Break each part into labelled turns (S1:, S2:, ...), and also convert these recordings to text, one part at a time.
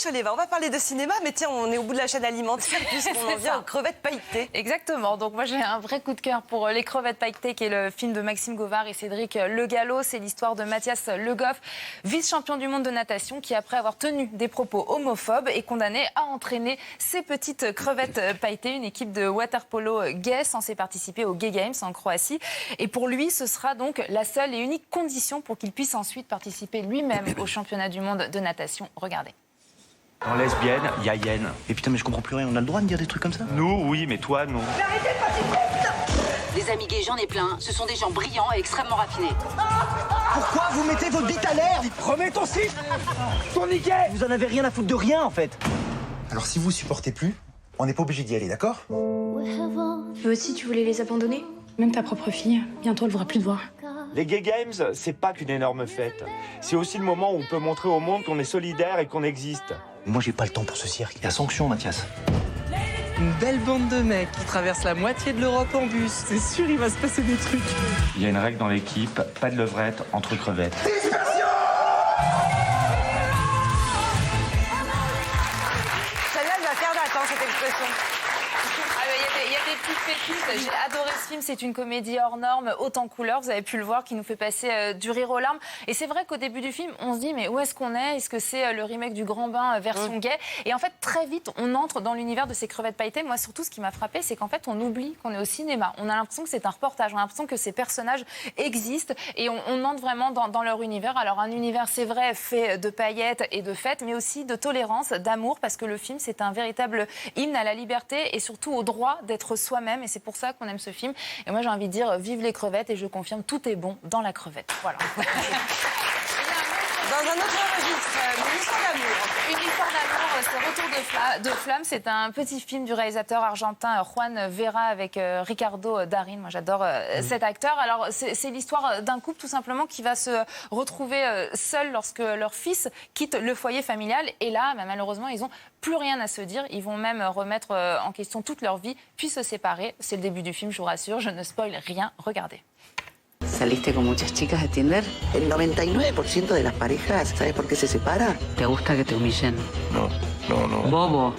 S1: Choleva, on va parler de cinéma, mais tiens, on est au bout de la chaîne alimentaire puisqu'on en vient aux crevettes pailletées.
S2: Exactement, donc moi j'ai un vrai coup de cœur pour Les crevettes pailletées, qui est le film de Maxime Govard et Cédric Le Gallo. C'est l'histoire de Mathias Le Goff, vice-champion du monde de natation, qui après avoir tenu des propos homophobes est condamné à entraîner ses petites crevettes pailletées, une équipe de water-polo gay censée participer aux Gay Games en Croatie. Et pour lui, ce sera donc la seule et unique condition pour qu'il puisse ensuite participer lui-même au championnat du monde de natation. Regardez.
S3: En lesbienne, il y a Yen. Et putain, mais je comprends plus rien. On a le droit de dire des trucs comme ça?
S4: Nous, oui, mais toi, non.
S5: Les amis gays, j'en ai plein. Ce sont des gens brillants et extrêmement raffinés.
S3: Pourquoi vous mettez votre bite à l'air?
S4: Remets ton slip, ton niquet.
S3: Vous en avez rien à foutre de rien, en fait.
S6: Alors si vous supportez plus, on n'est pas obligé d'y aller, d'accord?
S7: Toi aussi, tu voulais les abandonner? Même ta propre fille, bientôt elle ne voudra plus te voir.
S4: Les Gay Games, c'est pas qu'une énorme fête. C'est aussi le moment où on peut montrer au monde qu'on est solidaire et qu'on existe.
S3: Moi, j'ai pas le temps pour ce cirque. Il y a sanction, Mathias.
S8: Une belle bande de mecs qui traversent la moitié de l'Europe en bus. C'est sûr, il va se passer des trucs.
S4: Il y a une règle dans l'équipe, pas de levrette entre crevettes.
S1: Celle-là, elle va faire date, cette expression.
S2: Il y a des petites pépites. J'ai adoré ce film. C'est une comédie hors norme, haute en couleurs. Vous avez pu le voir, qui nous fait passer du rire aux larmes. Et c'est vrai qu'au début du film, on se dit mais où est-ce qu'on est? Est-ce que c'est le remake du Grand Bain version gay? Et en fait, très vite, on entre dans l'univers de ces crevettes pailletées. Moi, surtout, ce qui m'a frappé, c'est qu'en fait, on oublie qu'on est au cinéma. On a l'impression que c'est un reportage. On a l'impression que ces personnages existent et on entre vraiment dans leur univers. Alors, un univers, c'est vrai, fait de paillettes et de fêtes, mais aussi de tolérance, d'amour, parce que le film, c'est un véritable hymne à la liberté et surtout au droit d'être soi-même, et c'est pour ça qu'on aime ce film. Et moi j'ai envie de dire vive les crevettes, et je confirme, tout est bon dans la crevette. Voilà.
S1: Dans un autre registre, une histoire d'amour.
S2: Une histoire d'amour, c'est Retour de flamme. C'est un petit film du réalisateur argentin Juan Vera avec Ricardo Darín. Moi, j'adore cet acteur. Alors, c'est l'histoire d'un couple, tout simplement, qui va se retrouver seul lorsque leur fils quitte le foyer familial. Et là, bah, malheureusement, ils n'ont plus rien à se dire. Ils vont même remettre en question toute leur vie, puis se séparer. C'est le début du film, je vous rassure. Je ne spoil rien. Regardez.
S5: ¿Saliste con muchas chicas de Tinder?
S9: El 99% de las parejas, ¿sabes por qué se separa?
S5: ¿Te gusta que te humillen?
S6: No.
S5: Bobo.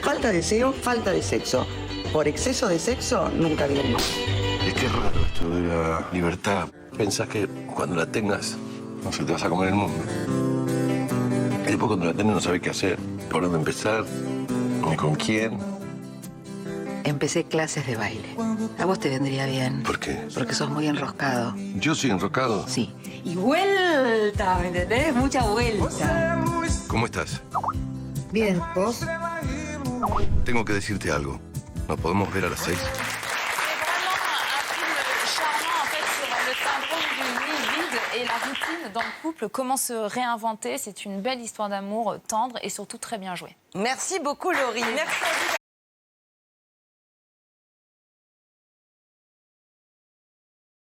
S9: Falta de deseo, falta de sexo. Por exceso de sexo, nunca bien.
S6: Es que es raro esto de la libertad. Pensás que cuando la tengas, no sé, te vas a comer el mundo. Y después cuando la tenés no sabes qué hacer, por dónde empezar, ni con quién.
S5: Empecé clases de baile. A vos te vendría bien.
S6: ¿Por qué?
S5: Porque sos muy enroscado.
S6: ¿Yo soy enrocado?
S5: Sí. Y vuelta, ¿me entendés? Mucha vuelta.
S6: ¿Cómo estás?
S5: Bien, ¿vos?
S6: Tengo que decirte algo. ¿Nos podemos ver a las 6?
S2: C'est vraiment un film charmant, en fait, sur le syndrome du lit vide et la routine dans le couple, comment se réinventer. C'est une belle histoire d'amour tendre et surtout très bien jouée.
S1: Merci beaucoup, Laurie. Merci à vous.